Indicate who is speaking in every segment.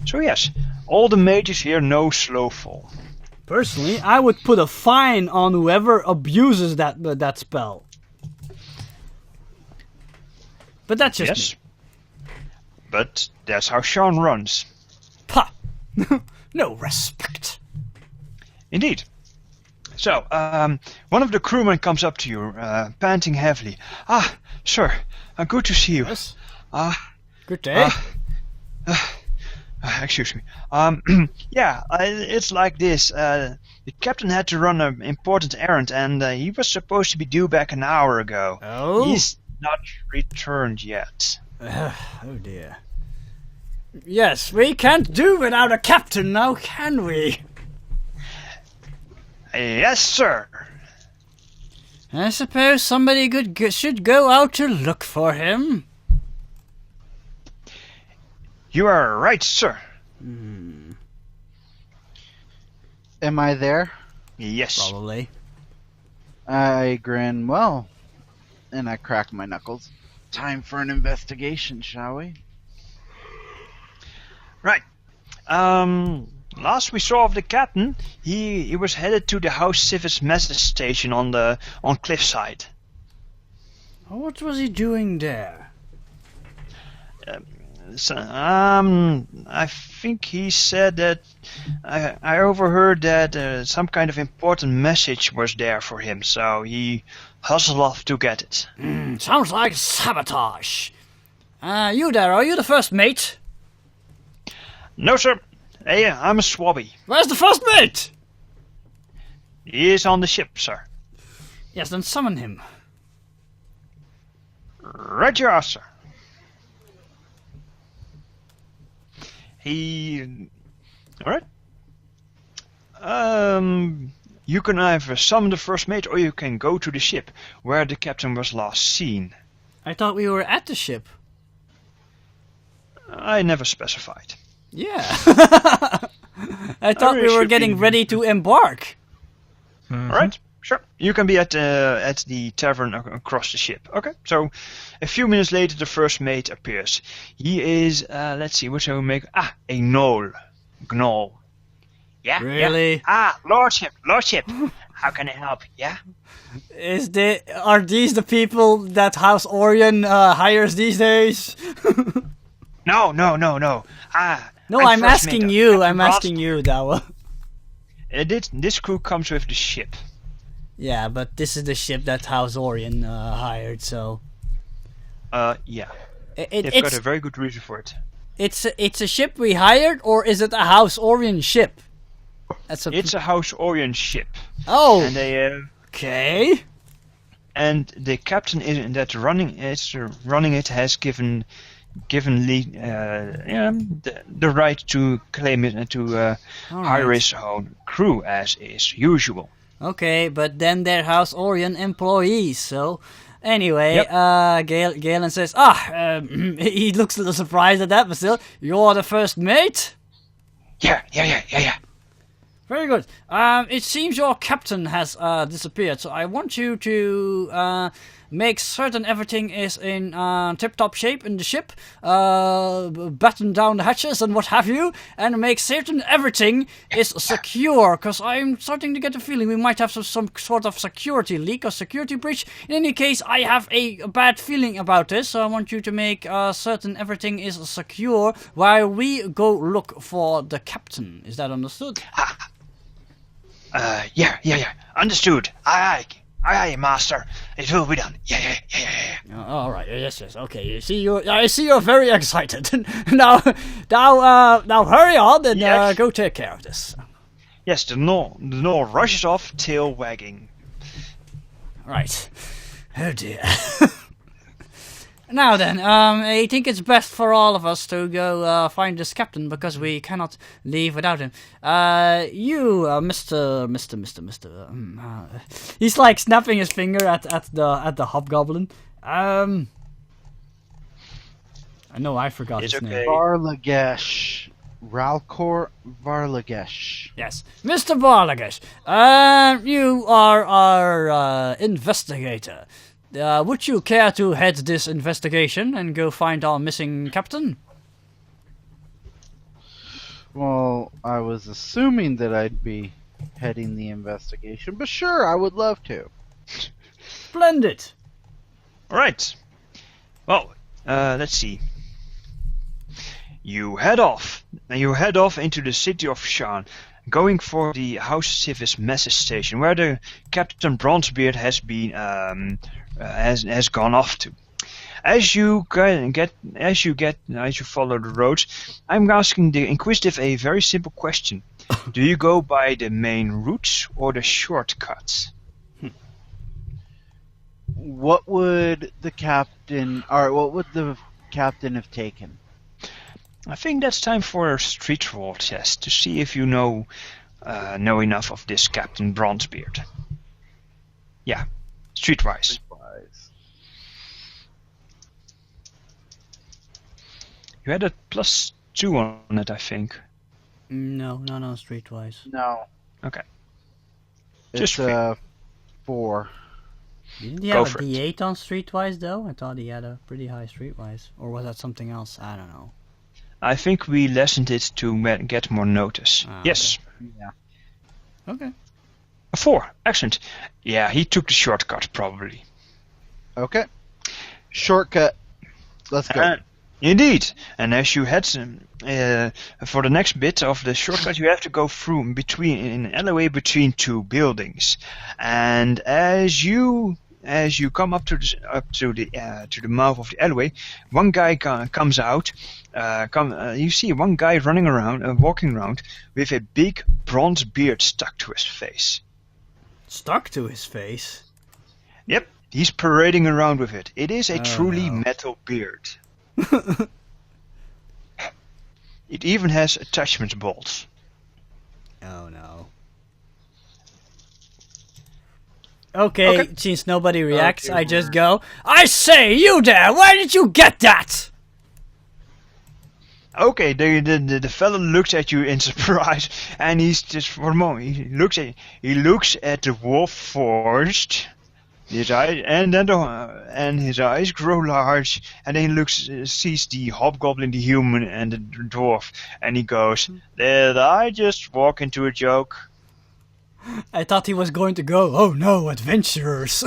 Speaker 1: So yes, all the mages here know slow fall.
Speaker 2: Personally, I would put a fine on whoever abuses that spell. But that's just me.
Speaker 1: But that's how Sean runs.
Speaker 2: Pah! No respect.
Speaker 1: Indeed. So, one of the crewmen comes up to you, panting heavily. Ah, sir, good to see you.
Speaker 2: Yes. Good day.
Speaker 1: Excuse me. Yeah, it's like this. The captain had to run an important errand, and he was supposed to be due back an hour ago.
Speaker 2: Oh?
Speaker 1: He's not returned yet.
Speaker 2: Oh dear. Yes, we can't do without a captain now, can we?
Speaker 1: Yes, sir.
Speaker 2: I suppose somebody should go out to look for him.
Speaker 1: You are right, sir.
Speaker 3: Am I there?
Speaker 1: Yes.
Speaker 2: Probably.
Speaker 3: I grin, well, and I crack my knuckles. Time for an investigation, shall we?
Speaker 1: Right. Last we saw of the captain, he was headed to the House Civis message station on Cliffside.
Speaker 2: What was he doing there?
Speaker 1: So, I think he said that I overheard that some kind of important message was there for him, so he hustled off to get it.
Speaker 2: Sounds like sabotage. You there, are you the first mate?
Speaker 1: No, sir. Hey, I'm a swabby.
Speaker 2: Where's the first mate?
Speaker 1: He is on the ship, sir.
Speaker 2: Yes, then summon him.
Speaker 1: Right you are, sir. Alright. You can either summon the first mate or you can go to the ship where the captain was last seen.
Speaker 2: I thought we were at the ship.
Speaker 1: I never specified.
Speaker 2: Yeah. I thought we were getting ready to embark.
Speaker 1: Alright, sure. You can be at the tavern across the ship. Okay, so a few minutes later the first mate appears. He is, let's see, what shall we make? A gnoll. Gnoll. Yeah?
Speaker 2: Really?
Speaker 1: Yeah. Lordship. How can I help? Yeah?
Speaker 2: Are these the people that House Orion hires these days?
Speaker 1: No.
Speaker 2: No, I'm asking you. I'm asking you, Dawa.
Speaker 1: This crew comes with the ship.
Speaker 2: Yeah, but this is the ship that House Orion hired, so...
Speaker 1: Yeah.
Speaker 2: They've
Speaker 1: got a very good reason for it.
Speaker 2: It's a ship we hired, or is it a House Orion ship?
Speaker 1: It's a House Orion ship.
Speaker 2: Oh!
Speaker 1: And they...
Speaker 2: Okay.
Speaker 1: And the captain that's running it has given the right to claim it and to hire his own crew as is usual.
Speaker 2: Okay, but then they're House Orion employees, so... Anyway,
Speaker 1: yep.
Speaker 2: Galen says, he looks a little surprised at that, but still, you're the first mate?
Speaker 1: Yeah.
Speaker 2: Very good. It seems your captain has disappeared, so I want you to make certain everything is in tip-top shape in the ship, batten down the hatches and what have you, and make certain everything is secure, because I'm starting to get the feeling we might have some sort of security leak or security breach. In any case, I have a bad feeling about this, so I want you to make certain everything is secure while we go look for the captain. Is that understood?
Speaker 1: Yeah. Understood. Aye, master. It will be done. Yeah.
Speaker 2: All right. Yes. Okay. I see you're very excited. now, hurry on and go take care of this.
Speaker 1: Yes, the gnoll rushes off, tail wagging.
Speaker 2: Right. Oh dear. Now then, I think it's best for all of us to go find this captain, because we cannot leave without him. Mr. He's like snapping his finger at the hobgoblin. I know I forgot his name.
Speaker 3: Varlagesh. Ralcor Varlagesh.
Speaker 2: Yes, Mr. Varlagesh. You are our investigator. Would you care to head this investigation and go find our missing captain?
Speaker 3: was assuming that I'd be heading the investigation, but sure, I would love to.
Speaker 2: Splendid.
Speaker 1: All right. Well, let's see. You head off into the city of Shan, going for the House Civis message station, where the Captain Bronzebeard has been has gone off to. As you follow the roads, I'm asking the Inquisitive a very simple question: do you go by the main routes or the shortcuts?
Speaker 3: What would the captain have taken?
Speaker 1: I think that's time for a street roll test to see if you know enough of this Captain Bronzebeard. Yeah, streetwise. You had a +2 on it, I think.
Speaker 2: No, streetwise.
Speaker 3: No.
Speaker 1: Okay.
Speaker 3: It's a 4.
Speaker 2: Didn't he have a D8 on streetwise though? I thought he had a pretty high streetwise. Or was that something else? I don't know.
Speaker 1: I think we lessened it to get more notice. Yes.
Speaker 3: Okay. Yeah.
Speaker 2: Okay.
Speaker 1: A 4. Excellent. Yeah, he took the shortcut probably.
Speaker 3: Okay. Shortcut. Let's go.
Speaker 1: Indeed. And as you head for the next bit of the shortcut, you have to go through in an alleyway between two buildings. And as you come up to the mouth of the alleyway, one guy comes out. You see one guy walking around with a big bronze beard stuck to his face.
Speaker 2: Stuck to his face?
Speaker 1: Yep, he's parading around with it. It is a truly metal beard. It even has attachment bolts.
Speaker 2: Oh no. Okay, since nobody reacts, I just go, I say, you there, where did you get that?
Speaker 1: Okay, the fellow looks at you in surprise, and he's just for a moment. He looks at the wolf forged. His eyes, and his eyes grow large, and then he sees the hobgoblin, the human, and the dwarf, and he goes, "Did I just walk into a joke?"
Speaker 2: I thought he was going to go, "Oh no, adventurers!"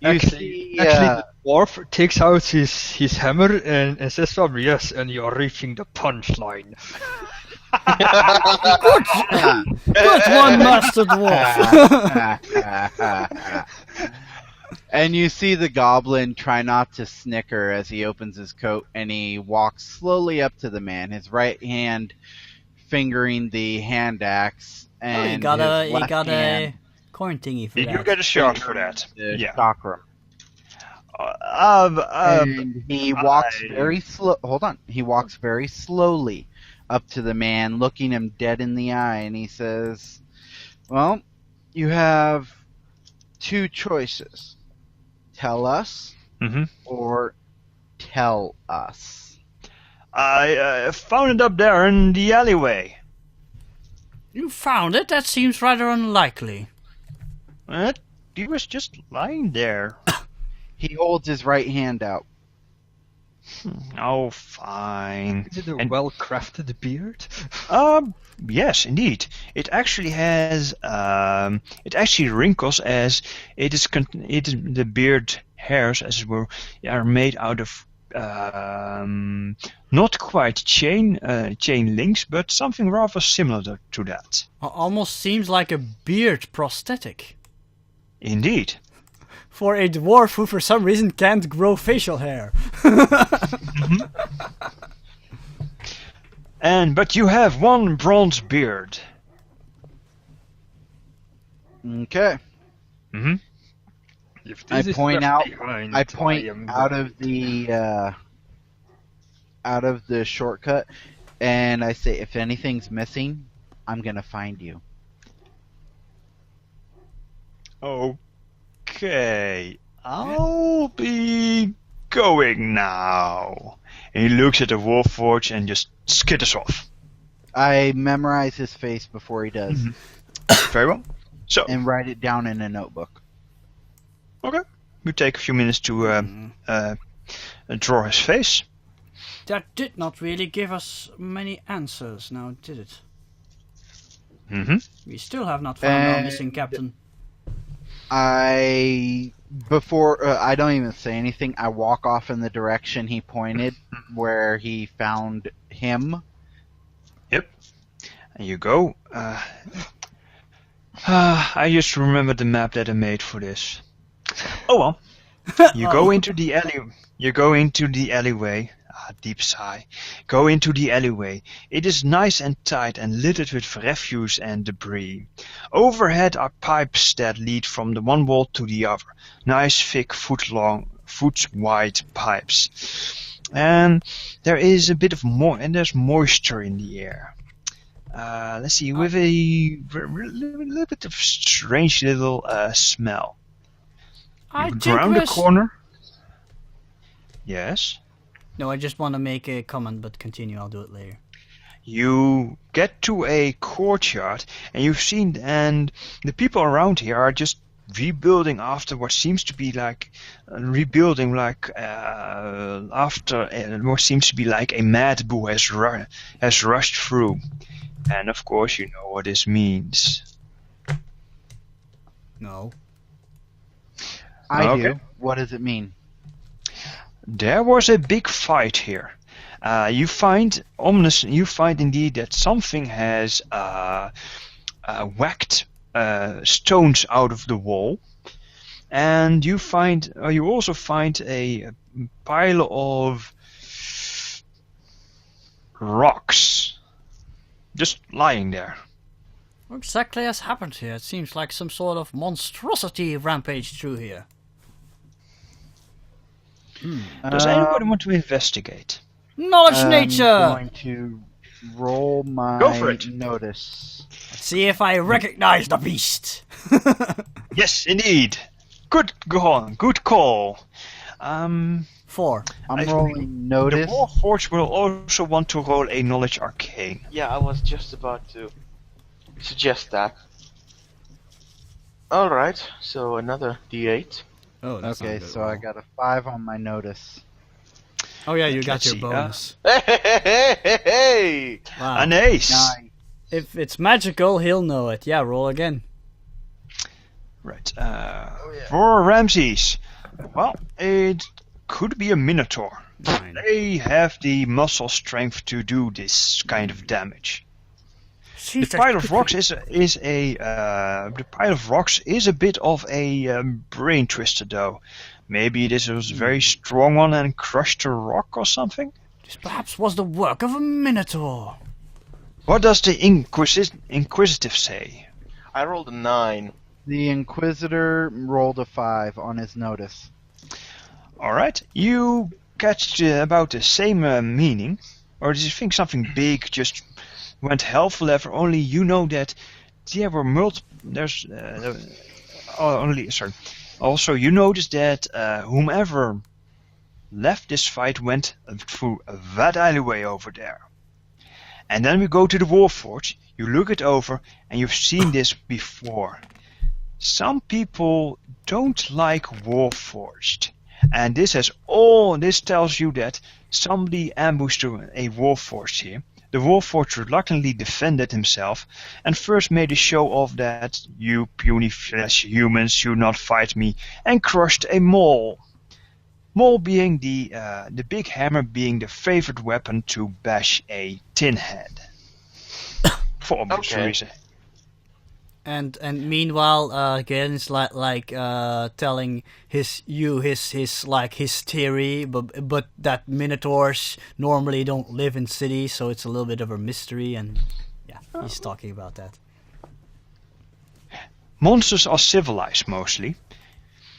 Speaker 4: Actually, the dwarf takes out his hammer and says, "Well, yes, and you are reaching the punchline."
Speaker 2: Good one, Master Dwarf.
Speaker 3: And you see the goblin try not to snicker as he opens his coat, and he walks slowly up to the man, his right hand fingering the hand axe, and
Speaker 2: he got a coin thingy for that.
Speaker 1: You get a shot for that. Yeah.
Speaker 3: Chakram. And he walks very slow. Hold on. He walks very slowly up to the man, looking him dead in the eye, and he says, "Well, you have two choices. Tell us, or tell us."
Speaker 1: I found it up there in the alleyway.
Speaker 2: You found it? That seems rather unlikely.
Speaker 1: He was just lying there.
Speaker 3: He holds his right hand out.
Speaker 1: Oh, fine.
Speaker 4: Is it a well-crafted beard?
Speaker 1: Yes, indeed. It actually has. It actually wrinkles as it is. The beard hairs, as it were, are made out of not quite chain links, but something rather similar to that.
Speaker 2: Almost seems like a beard prosthetic.
Speaker 1: Indeed.
Speaker 2: For a dwarf who for some reason can't grow facial hair.
Speaker 1: But you have one bronze beard.
Speaker 3: Okay. I point out of the shortcut, and I say, if anything's missing, I'm gonna find you.
Speaker 1: Okay, I'll be going now. And he looks at the wolf forge and just skitters off.
Speaker 3: I memorize his face before he does.
Speaker 1: Very well. So,
Speaker 3: and write it down in a notebook.
Speaker 1: Okay. You take a few minutes to draw his face.
Speaker 2: that did not really give us many answers, now did it?
Speaker 1: Mm-hmm.
Speaker 2: We still have not found our missing captain.
Speaker 3: I don't even say anything. I walk off in the direction he pointed, where he found him.
Speaker 1: Yep. And you go. I just remember the map that I made for this. Oh well. You go into the alley. You go into the alleyway. Deep sigh. Go into the alleyway. It is nice and tight and littered with refuse and debris. Overhead are pipes that lead from the one wall to the other. Nice thick foot wide pipes. And there is a bit of there's moisture in the air. Let's see, with a little bit of strange little smell. Around the corner. Yes.
Speaker 2: No, I just want to make a comment, but continue. I'll do it later.
Speaker 1: You get to a courtyard, and the people around here are just rebuilding after what seems to be like after what seems to be like a mad bull has rushed through, and of course you know what this means.
Speaker 2: No.
Speaker 3: I do. What does it mean?
Speaker 1: There was a big fight here. You find indeed that something has whacked stones out of the wall, and you also find a pile of rocks just lying there.
Speaker 2: What exactly has happened here? It seems like some sort of monstrosity rampaged through here.
Speaker 1: Does anybody want to investigate?
Speaker 2: Knowledge nature!
Speaker 3: I'm going to roll my
Speaker 1: Go for it.
Speaker 3: notice.
Speaker 2: Let's see if I recognize the beast.
Speaker 1: Yes, indeed. Good call.
Speaker 2: 4.
Speaker 3: I'm rolling notice.
Speaker 1: The Warforged will also want to roll a knowledge arcane.
Speaker 5: Yeah, I was just about to suggest that. Alright, so another D8.
Speaker 2: Oh, that's
Speaker 3: Okay,
Speaker 2: not good
Speaker 3: so
Speaker 2: at all.
Speaker 3: I got a 5 on my notice.
Speaker 2: Oh yeah, you got
Speaker 1: Let's
Speaker 2: your
Speaker 1: see,
Speaker 2: bonus.
Speaker 5: Hey!
Speaker 2: Wow.
Speaker 1: An ace.
Speaker 3: Nine.
Speaker 2: If it's magical, he'll know it. Yeah, roll again.
Speaker 1: Right. For Ramses. Well, it could be a Minotaur.
Speaker 2: 9.
Speaker 1: They have the muscle strength to do this kind of damage. The
Speaker 2: Jeez,
Speaker 1: pile of rocks is a bit of a brain twister, though. Maybe this was a very strong one and crushed a rock or something.
Speaker 2: This perhaps was the work of a minotaur.
Speaker 1: What does the Inquisitive say?
Speaker 5: I rolled a 9.
Speaker 3: The Inquisitor rolled a 5 on his notice.
Speaker 1: Alright, you catch about the same meaning. Or do you think something big just went hell for leather? Only you know that there were Also, you notice that whomever left this fight went through that alleyway over there. And then we go to the Warforged. You look it over, and you've seen this before. Some people don't like Warforged, and this tells you that somebody ambushed a Warforged here. The Warforged reluctantly defended himself, and first made a show of that you puny flesh humans should not fight me, and crushed a mole. Mole being the big hammer being the favorite weapon to bash a tin head. For obvious reason.
Speaker 2: And meanwhile, Galen is like telling his theory, but that minotaurs normally don't live in cities, so it's a little bit of a mystery, and yeah, he's talking about that.
Speaker 1: Monsters are civilized mostly.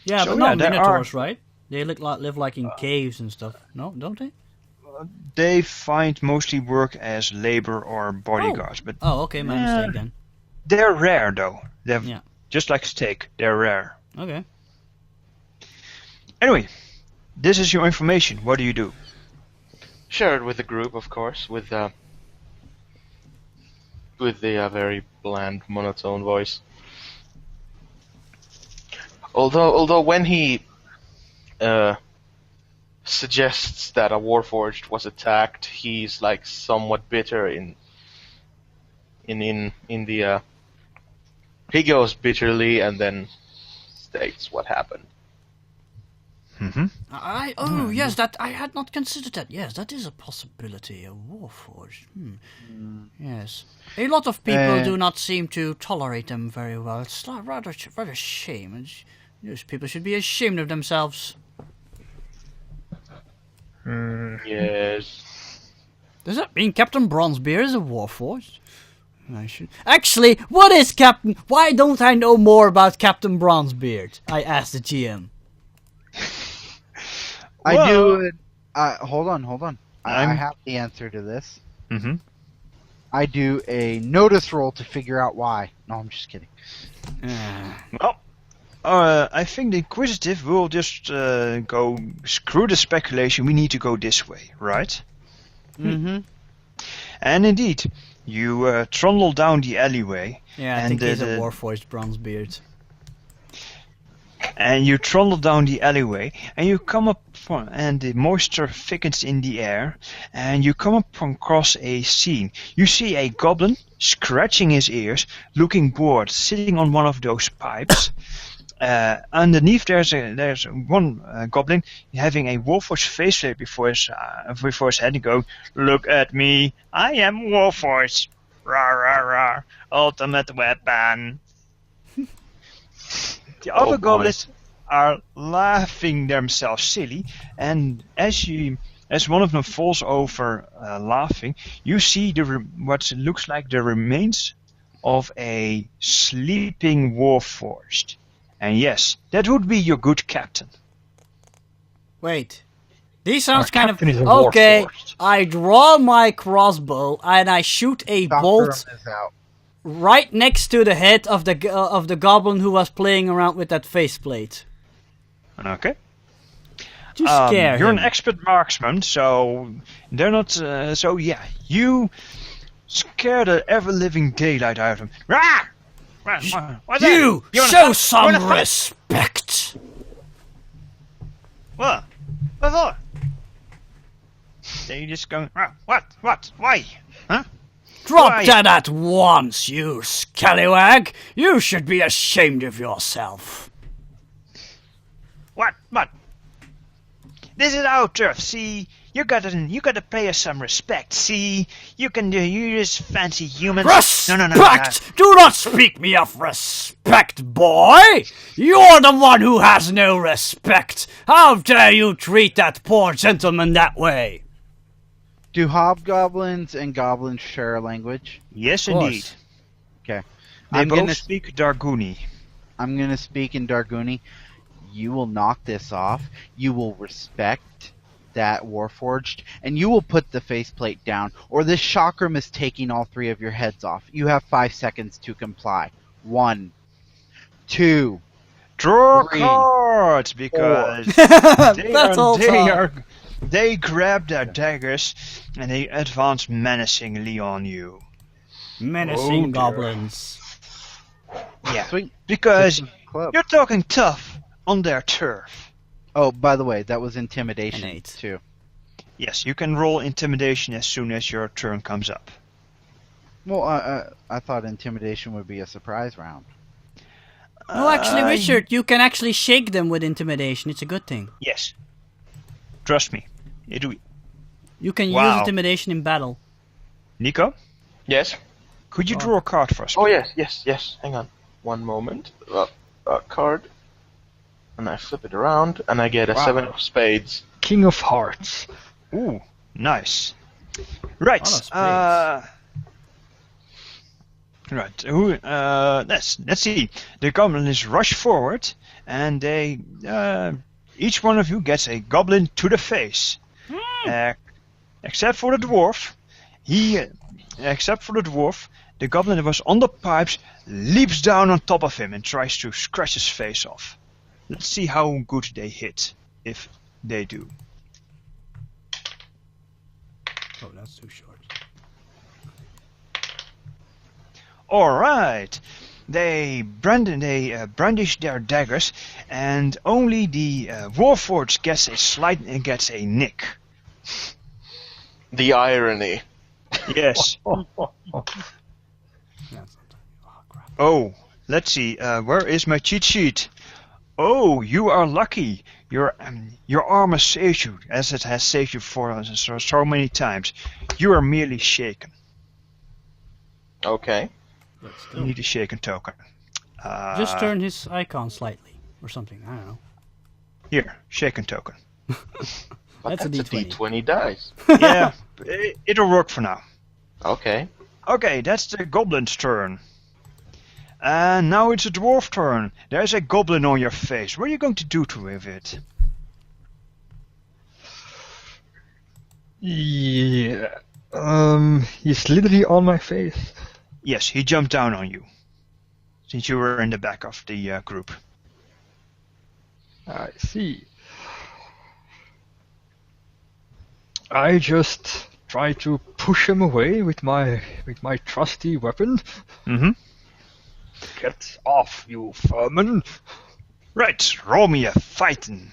Speaker 2: Yeah,
Speaker 1: So,
Speaker 2: but not
Speaker 1: there
Speaker 2: minotaurs, right? They live like in caves and stuff. No, don't they?
Speaker 1: They find mostly work as labor or bodyguards, but
Speaker 2: Oh, okay, my mistake then.
Speaker 1: they're rare though. They're
Speaker 2: Yeah.
Speaker 1: just like steak. They're rare.
Speaker 2: Okay.
Speaker 1: Anyway, this is your information. What do you do?
Speaker 5: Share it with the group, of course, with the very bland, monotone voice. Although when he suggests that a Warforged was attacked. He's like somewhat bitter in the. He goes bitterly and then states what happened.
Speaker 2: Mm-hmm. Yes, that I had not considered that. Yes, that is a possibility. A Warforged. Yes, a lot of people do not seem to tolerate them very well. It's rather shame. Those people should be ashamed of themselves.
Speaker 5: Yes.
Speaker 2: Does that mean Captain Bronzebeard is a Warforged? I should actually. What is Captain? Why don't I know more about Captain Bronzebeard? I asked the GM.
Speaker 3: I do. Hold on. I have the answer to this.
Speaker 1: Mm-hmm.
Speaker 3: I do a notice roll to figure out why. No, I'm just kidding.
Speaker 1: Well, I think the Inquisitive will just go screw the speculation. We need to go this way, right?
Speaker 3: Mm-hmm.
Speaker 1: And indeed, you trundle down the alleyway.
Speaker 2: Yeah, I think he's a Warforged Bronzebeard.
Speaker 1: And you trundle down the alleyway, and you come up, and the moisture thickens in the air, and you come up across a scene. You see a goblin scratching his ears, looking bored, sitting on one of those pipes. Underneath there's one goblin having a Warforged faceplate before his head and going, "Look at me, I am Warforged, rah rah rah, ultimate weapon." The other goblins are laughing themselves silly, and as one of them falls over laughing, you see what looks like the remains of a sleeping Warforged. And yes, that would be your good captain.
Speaker 2: Wait. These sounds kind of...
Speaker 4: captain is a
Speaker 2: Okay,
Speaker 4: Warforged.
Speaker 2: I draw my crossbow and I shoot a bolt right next to the head of the goblin who was playing around with that faceplate.
Speaker 1: Okay.
Speaker 2: To scare
Speaker 1: You're
Speaker 2: him.
Speaker 1: an expert marksman, so they're not. So yeah, you scare the ever-living daylight out of him. Rah! What's that?
Speaker 2: You
Speaker 1: wanna
Speaker 2: show
Speaker 1: fight?
Speaker 2: some
Speaker 1: You wanna fight?
Speaker 2: respect.
Speaker 1: What? What for? They just go. What? Why? Huh?
Speaker 2: Drop
Speaker 1: Why?
Speaker 2: that at once, you scallywag. You should be ashamed of yourself.
Speaker 1: What? This is our turf. See, you gotta pay us some respect. See, you just fancy humans.
Speaker 2: Respect!
Speaker 1: No.
Speaker 2: Do not speak me of respect, boy! You're the one who has no respect! How dare you treat that poor gentleman that way?
Speaker 3: Do hobgoblins and goblins share a language?
Speaker 1: Yes,
Speaker 2: course.
Speaker 1: indeed.
Speaker 3: Okay.
Speaker 1: They
Speaker 3: I'm
Speaker 1: both
Speaker 3: gonna
Speaker 1: speak Darguni.
Speaker 3: I'm gonna speak in Darguni. You will knock this off. You will respect that Warforged, and you will put the faceplate down, or this chakram is taking all three of your heads off. You have 5 seconds to comply. 1, 2.
Speaker 1: Draw
Speaker 3: 3,
Speaker 1: cards because they grab their daggers and they advance menacingly on you.
Speaker 2: Menacing
Speaker 1: dear.
Speaker 2: goblins.
Speaker 1: Yeah,
Speaker 3: Sweet.
Speaker 1: because
Speaker 3: This is club.
Speaker 1: you're talking tough on their turf.
Speaker 3: Oh, by the way, that was intimidation
Speaker 2: An 8.
Speaker 3: too.
Speaker 1: Yes, you can roll intimidation as soon as your turn comes up.
Speaker 3: Well, I thought intimidation would be a surprise round.
Speaker 2: No, actually, Richard, you can actually shake them with intimidation. It's a good thing.
Speaker 1: Yes. Trust me.
Speaker 2: You can use
Speaker 1: Wow.
Speaker 2: intimidation in battle.
Speaker 1: Nico,
Speaker 5: Yes.
Speaker 1: could you draw a card for us?
Speaker 5: Oh yes. Hang on. One moment. A card. And I flip it around, and I get a 7 of spades.
Speaker 4: King of Hearts.
Speaker 1: Ooh, nice. Right.
Speaker 2: Lot of
Speaker 1: Right. Let's see. The goblins rush forward, and they each one of you gets a goblin to the face, except for the dwarf. The goblin that was on the pipes leaps down on top of him and tries to scratch his face off. Let's see how good they hit, if they do.
Speaker 2: Oh, that's too short.
Speaker 1: Alright. they brandish their daggers, and only the warforged gets a nick.
Speaker 5: The irony.
Speaker 1: Yes. Oh, let's see. Where is my cheat sheet? Oh, you are lucky. Your armor saves you, as it has saved you for so many times. You are merely shaken.
Speaker 5: Okay.
Speaker 1: You need a shaken token.
Speaker 2: Just turn his icon slightly, or something. I don't know.
Speaker 1: Here, shaken token.
Speaker 5: But
Speaker 2: That's a D20.
Speaker 5: D20 dice.
Speaker 1: Yeah, it'll work for now.
Speaker 5: Okay.
Speaker 1: Okay, that's the goblin's turn. And now it's a dwarf turn. There's a goblin on your face. What are you going to do with it?
Speaker 4: Yeah. He's literally on my face.
Speaker 1: Yes, he jumped down on you. Since you were in the back of the group.
Speaker 4: I see. I just try to push him away with my trusty weapon.
Speaker 1: Mm-hmm.
Speaker 4: Get off, you vermin!
Speaker 1: Right, roll me a fighting.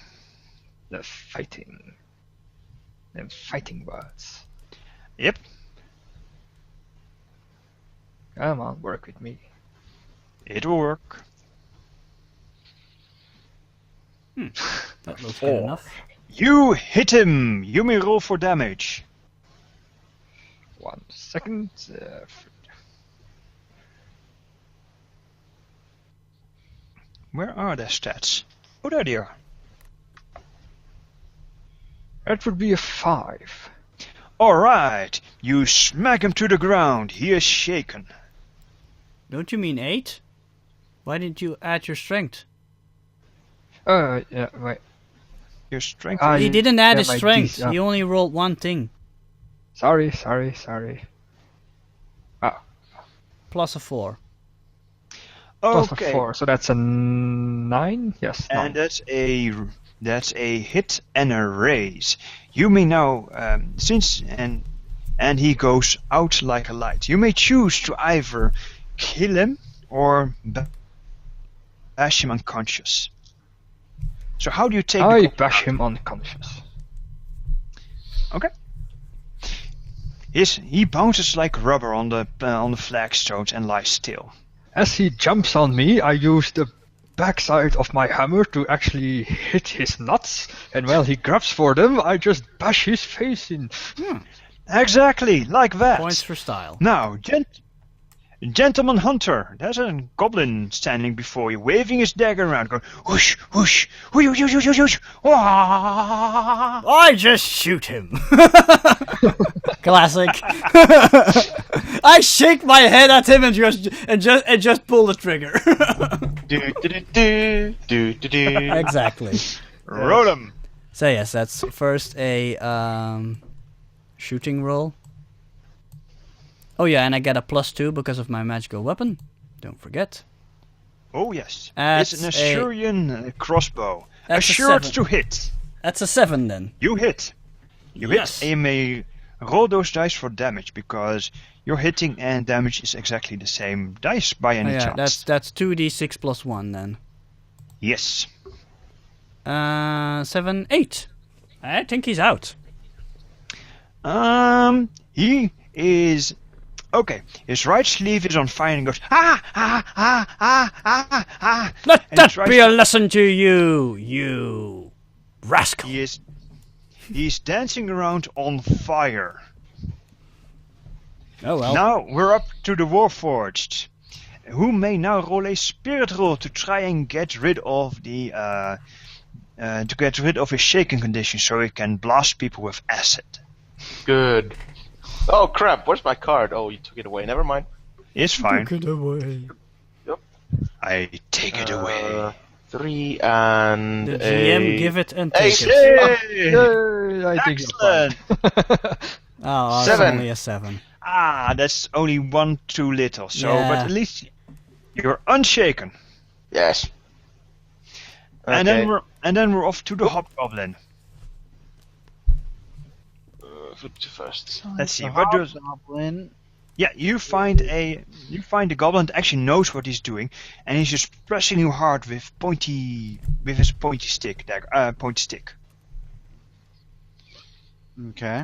Speaker 4: The fighting words.
Speaker 1: Yep.
Speaker 4: Come on, work with me.
Speaker 1: It will work.
Speaker 2: That looks good enough.
Speaker 1: You hit him. You may roll for damage.
Speaker 4: 1 second.
Speaker 1: Where are their stats? Oh, there they are.
Speaker 4: That would be a 5.
Speaker 1: Alright, you smack him to the ground. He is shaken.
Speaker 2: Don't you mean 8? Why didn't you add your strength?
Speaker 4: Yeah, wait.
Speaker 1: Your strength.
Speaker 2: He didn't add his
Speaker 4: my
Speaker 2: strength.
Speaker 4: Ds,
Speaker 2: He only rolled one thing.
Speaker 4: Sorry.
Speaker 2: Plus a 4.
Speaker 4: Plus a
Speaker 1: Okay.
Speaker 4: 4, so that's a 9? Yes, 9.
Speaker 1: And that's a hit and a raise. You may now and he goes out like a light. You may choose to either kill him or bash him unconscious. So how do you take?
Speaker 4: I bash him unconscious.
Speaker 1: Okay. He bounces like rubber on the flagstones and lies still.
Speaker 4: As he jumps on me, I use the backside of my hammer to actually hit his nuts, and while he grabs for them, I just bash his face in.
Speaker 1: Exactly, like that.
Speaker 2: Points for style.
Speaker 1: Now, Gentleman Hunter, there's a goblin standing before you, waving his dagger around, going whoosh, whoosh, whoosh, whoosh, whoosh, whoosh, whoosh, wah.
Speaker 2: I just shoot him. Classic. I shake my head at him and just pull the trigger.
Speaker 5: Do.
Speaker 2: Exactly.
Speaker 1: Roll him.
Speaker 2: So yes, that's first a shooting roll. Oh yeah, and I get a +2 because of my magical weapon. Don't forget.
Speaker 1: Oh yes,
Speaker 2: That's
Speaker 1: it's an Assyrian crossbow.
Speaker 2: That's a
Speaker 1: Assured
Speaker 2: 7.
Speaker 1: to hit.
Speaker 2: That's a 7 then.
Speaker 1: You hit.
Speaker 2: Yes.
Speaker 1: Hit. You may roll those dice for damage because your hitting and damage is exactly the same dice by any chance.
Speaker 2: that's 2d6 plus 1 then.
Speaker 1: Yes.
Speaker 2: 7, 8. I think he's out.
Speaker 1: He is. Okay, his right sleeve is on fire and goes ah.
Speaker 2: Let
Speaker 1: And
Speaker 2: that
Speaker 1: tries
Speaker 2: be a
Speaker 1: to-
Speaker 2: lesson to you, you rascal.
Speaker 1: He's dancing around on fire.
Speaker 2: Oh well.
Speaker 1: Now we're up to the Warforged, who may now roll a spirit roll to try and get rid of his shaking condition, so he can blast people with acid.
Speaker 5: Good. Oh crap! Where's my card? Oh, you took it away. Never mind.
Speaker 1: It's fine.
Speaker 2: Take it away.
Speaker 1: I take it away.
Speaker 5: 3 and
Speaker 2: The
Speaker 5: a...
Speaker 2: GM give it and take it.
Speaker 1: Hey!
Speaker 4: Yay, I think it's fine.
Speaker 1: Excellent.
Speaker 2: Oh, it's
Speaker 5: 7.
Speaker 2: only a 7.
Speaker 1: That's only one too little. So,
Speaker 2: Yeah.
Speaker 1: but at least you're unshaken.
Speaker 5: Yes.
Speaker 1: And
Speaker 5: Okay.
Speaker 1: then we're off to the Hobgoblin.
Speaker 5: Flip to first.
Speaker 1: Let's see,
Speaker 3: The
Speaker 1: what does
Speaker 3: Hobgoblin
Speaker 1: Yeah, you find a goblin that actually knows what he's doing, and he's just pressing you hard with his pointy stick.
Speaker 3: Okay.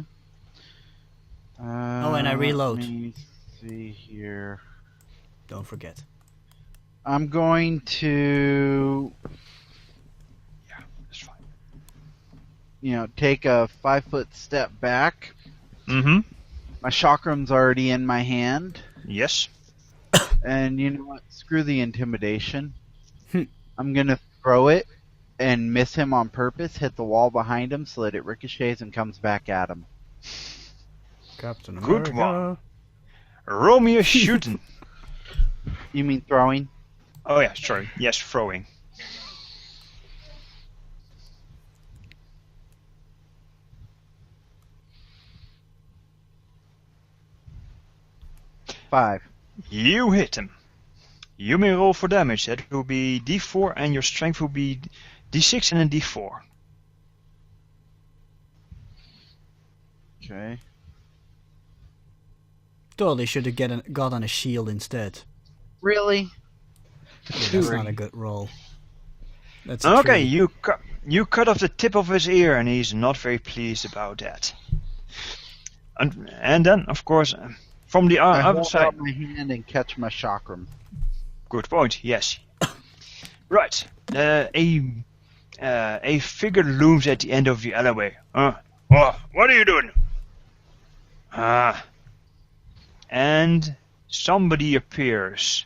Speaker 2: Oh, and I reload.
Speaker 3: Let me see here.
Speaker 2: Don't forget.
Speaker 3: I'm going to,
Speaker 1: That's fine.
Speaker 3: take a 5-foot step back.
Speaker 1: Mm-hmm.
Speaker 3: My chakram's already in my hand.
Speaker 1: Yes.
Speaker 3: And you know what? Screw the intimidation. I'm going to throw it and miss him on purpose, hit the wall behind him so that it ricochets and comes back at him.
Speaker 2: Captain
Speaker 1: Good one. Roll me a shooting.
Speaker 3: You mean throwing?
Speaker 1: Oh yeah, sorry. Yes, throwing.
Speaker 3: Five.
Speaker 1: You hit him. You may roll for damage. That will be D4, and your strength will be D6 and a D4.
Speaker 3: Okay.
Speaker 2: Totally should have got on a shield instead.
Speaker 3: Really?
Speaker 2: Yeah, that's not a good roll. That's a
Speaker 1: Okay,
Speaker 2: three.
Speaker 1: you cut off the tip of his ear, and he's not very pleased about that. And then, of course, from the
Speaker 3: I
Speaker 1: other
Speaker 3: hold
Speaker 1: side.
Speaker 3: out my hand and catch my chakram.
Speaker 1: Good point. Yes. Right. A figure looms at the end of the alleyway. Oh, what are you doing? And somebody appears.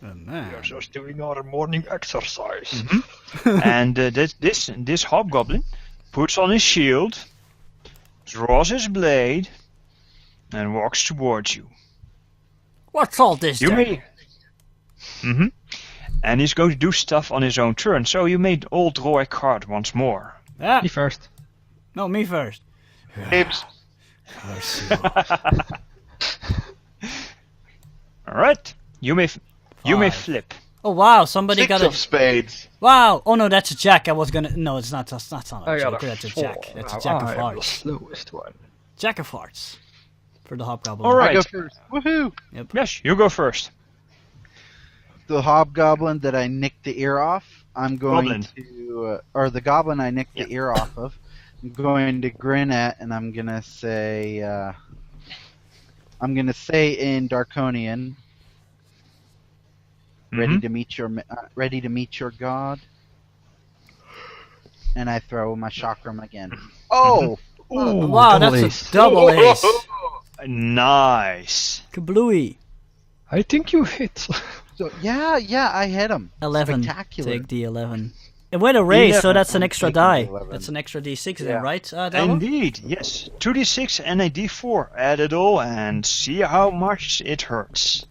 Speaker 2: Oh, man.
Speaker 4: We are just doing our morning exercise.
Speaker 1: And this hobgoblin puts on his shield, draws his blade, and walks towards you.
Speaker 2: What's all this?
Speaker 1: You
Speaker 2: then?
Speaker 1: may. And he's going to do stuff on his own turn, so you may all draw a card once more.
Speaker 2: Ah,
Speaker 4: Me first.
Speaker 2: no, me first.
Speaker 5: Dibs.
Speaker 1: All right. You may
Speaker 2: Five.
Speaker 1: flip.
Speaker 2: Oh wow, somebody
Speaker 5: 6
Speaker 2: got
Speaker 5: of
Speaker 2: a
Speaker 5: spades.
Speaker 2: wow. Oh no, that's a jack. I was gonna. No, it's not. That's not a
Speaker 4: I got
Speaker 2: joker.
Speaker 4: a
Speaker 2: That's a
Speaker 4: 4.
Speaker 2: jack. That's a jack of
Speaker 4: I am the
Speaker 2: hearts.
Speaker 4: slowest one.
Speaker 2: Jack of hearts for the hobgoblin.
Speaker 1: All right.
Speaker 3: I go first. Woohoo!
Speaker 1: Yes, you go first.
Speaker 3: The hobgoblin that I nicked the ear off, I'm going
Speaker 1: Goblin.
Speaker 3: to, or the goblin I nicked the ear off of, I'm going to grin at, and I'm gonna say in Draconian, ready to meet your god, and I throw my chakram again. Oh,
Speaker 4: Ooh,
Speaker 2: Wow,
Speaker 4: double
Speaker 2: that's
Speaker 4: ace.
Speaker 2: a double ace.
Speaker 1: Nice.
Speaker 2: Kablooey.
Speaker 4: I think you hit.
Speaker 3: so yeah, I hit him.
Speaker 2: 11.
Speaker 3: Spectacular.
Speaker 2: Take the 11. And with a raise, so
Speaker 1: 11.
Speaker 2: that's an extra
Speaker 3: Taking
Speaker 2: die.
Speaker 3: the 11.
Speaker 2: That's an extra D6
Speaker 3: Yeah.
Speaker 2: then, right? Dalma?
Speaker 1: Indeed, yes. 2d6 and a d4. Add it all and see how much it hurts.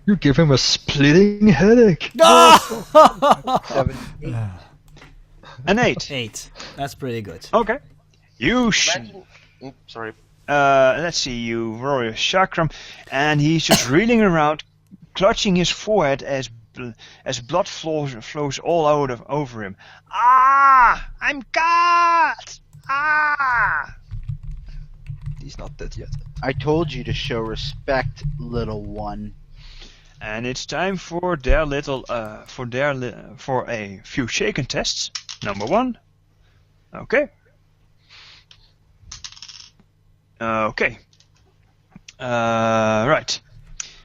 Speaker 4: You give him a splitting headache.
Speaker 2: Ah!
Speaker 3: 7, 8.
Speaker 1: An 8.
Speaker 2: 8. That's pretty good.
Speaker 1: Okay. You
Speaker 5: Sorry.
Speaker 1: let's see, you roll your chakram, and he's just reeling around, clutching his forehead as blood flows all over him. Ah! I'm cut! Ah!
Speaker 4: He's not dead yet.
Speaker 3: I told you to show respect, little one.
Speaker 1: And it's time for for a few shaken tests. Number 1. Okay. Okay. Right.